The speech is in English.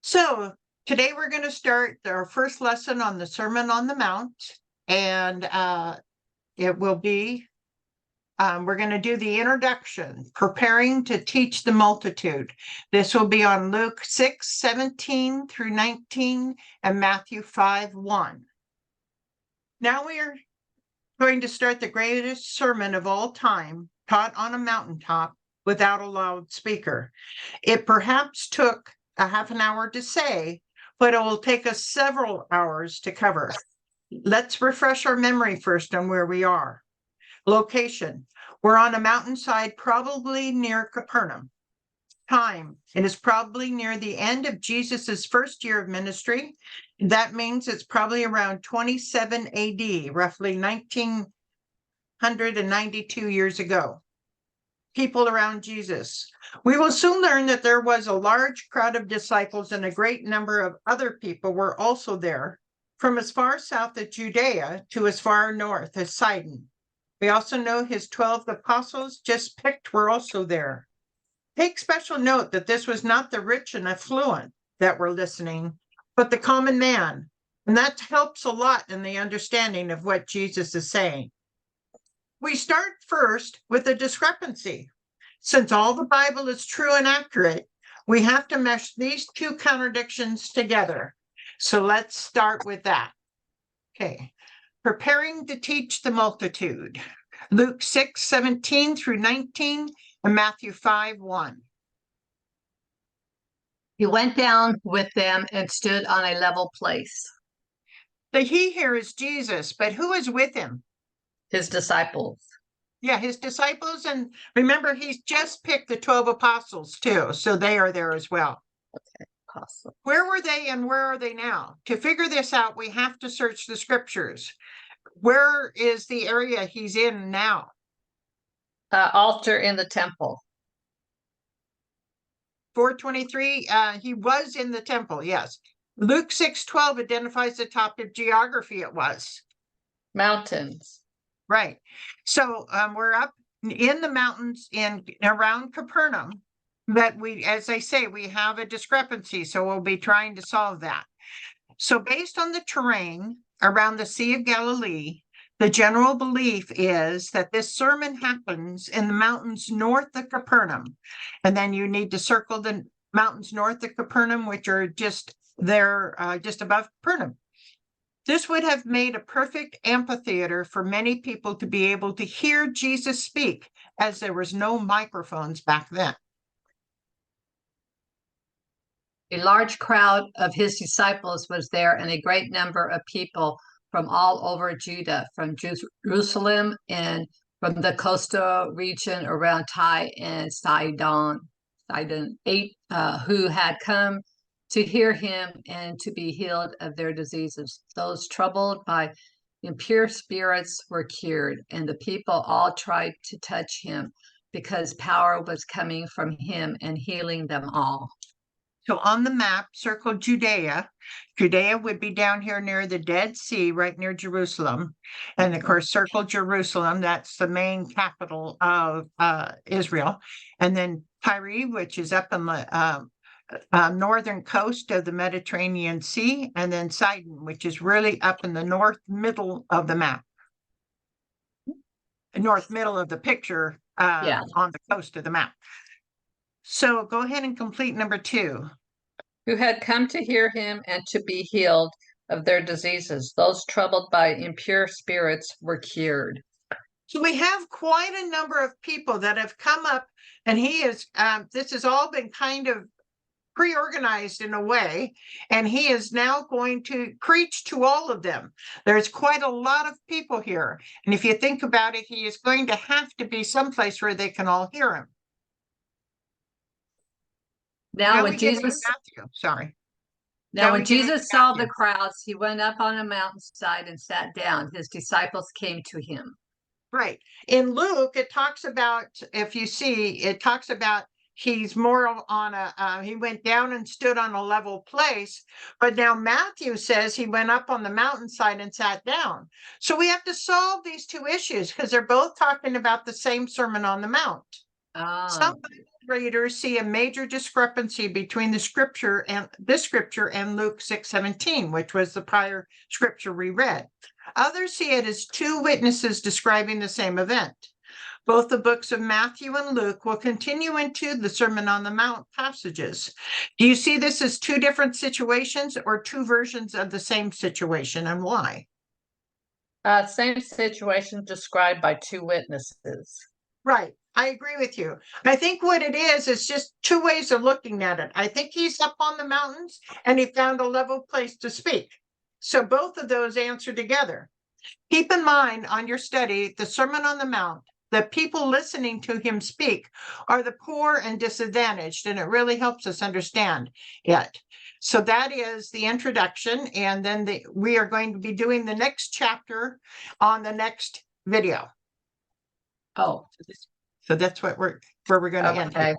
So today we're going to start our first lesson on the Sermon on the Mount, and it will be, we're going to do the introduction, preparing to teach the multitude. This will be on Luke 6:17 through 19 and Matthew 5:1. Now we are going to start the greatest sermon of all time, taught on a mountaintop without a loudspeaker. It perhaps took a half an hour to say, but it will take us several hours to cover. Let's refresh our memory first on where we are. Location: we're on a mountainside, probably near Capernaum. Time: it is probably near the end of Jesus's first year of ministry. That means it's probably around 27 AD, roughly 1992 years ago. People around Jesus: we will soon learn that there was a large crowd of disciples and a great number of other people were also there, from as far south as Judea to as far north as Sidon. We also know his 12 apostles just picked were also there. Take special note that this was not the rich and affluent that were listening, but the common man. And that helps a lot in the understanding of what Jesus is saying. We start first with a discrepancy. Since all the Bible is true and accurate, we have to mesh these two contradictions together. So let's start with that. Okay. Preparing to teach the multitude. Luke 6:17 through 19 and Matthew 5:1. He went down with them and stood on a level place. The he here is Jesus, but who is with him? His disciples. Yeah, his disciples. And remember, he's just picked the 12 apostles too. So they are there as well. Okay, apostle. Where were they and where are they now? To figure this out, we have to search the scriptures. Where is the area he's in now? Altar in the temple. 423, he was in the temple, yes. Luke 6:12 identifies the type of geography it was. Mountains. Right. So we're up in the mountains in around Capernaum, but we, as I say, we have a discrepancy, so we'll be trying to solve that. So based on the terrain around the Sea of Galilee, the general belief is that this sermon happens in the mountains north of Capernaum. And then you need to circle the mountains north of Capernaum, which are just there, just above Capernaum. This would have made a perfect amphitheater for many people to be able to hear Jesus speak, as there was no microphones back then. A large crowd of his disciples was there, and a great number of people from all over Judah, from Jerusalem and from the coastal region around Tyre and Sidon, who had come to hear him and to be healed of their diseases. Those troubled by impure spirits were cured, and the people all tried to touch him because power was coming from him and healing them all. So on the map, circle Judea. Judea would be down here near the Dead Sea, right near Jerusalem. And of course, circle Jerusalem. That's the main capital of Israel. And then Tyre, which is up on the northern coast of the Mediterranean Sea. And then Sidon, which is really up in the north middle of the map. North middle of the picture on the coast of the map. So go ahead and complete number 2. Who had come to hear him and to be healed of their diseases. Those troubled by impure spirits were cured. So we have quite a number of people that have come up, and he is, this has all been kind of pre-organized in a way, and he is now going to preach to all of them. There's quite a lot of people here. And if you think about it, he is going to have to be someplace where they can all hear him. Now when Jesus saw the crowds, he went up on a mountainside and sat down. His disciples came to him. Right. In Luke, it talks about, if you see, it talks about he's more on a, he went down and stood on a level place. But now Matthew says he went up on the mountainside and sat down. So we have to solve these two issues because they're both talking about the same Sermon on the Mount. Ah, Some Bible readers see a major discrepancy between this scripture and Luke 6:17, which was the prior scripture we read. Others see it as two witnesses describing the same event. Both the books of Matthew and Luke will continue into the Sermon on the Mount passages. Do you see this as two different situations or two versions of the same situation, and why? Same situation described by two witnesses. Right. I agree with you. I think what it is just two ways of looking at it. I think he's up on the mountains and he found a level place to speak. So both of those answer together. Keep in mind on your study, the Sermon on the Mount, the people listening to him speak are the poor and disadvantaged, and it really helps us understand it. So that is the introduction, and then we are going to be doing the next chapter on the next video. oh, So that's where we're going to end. okay.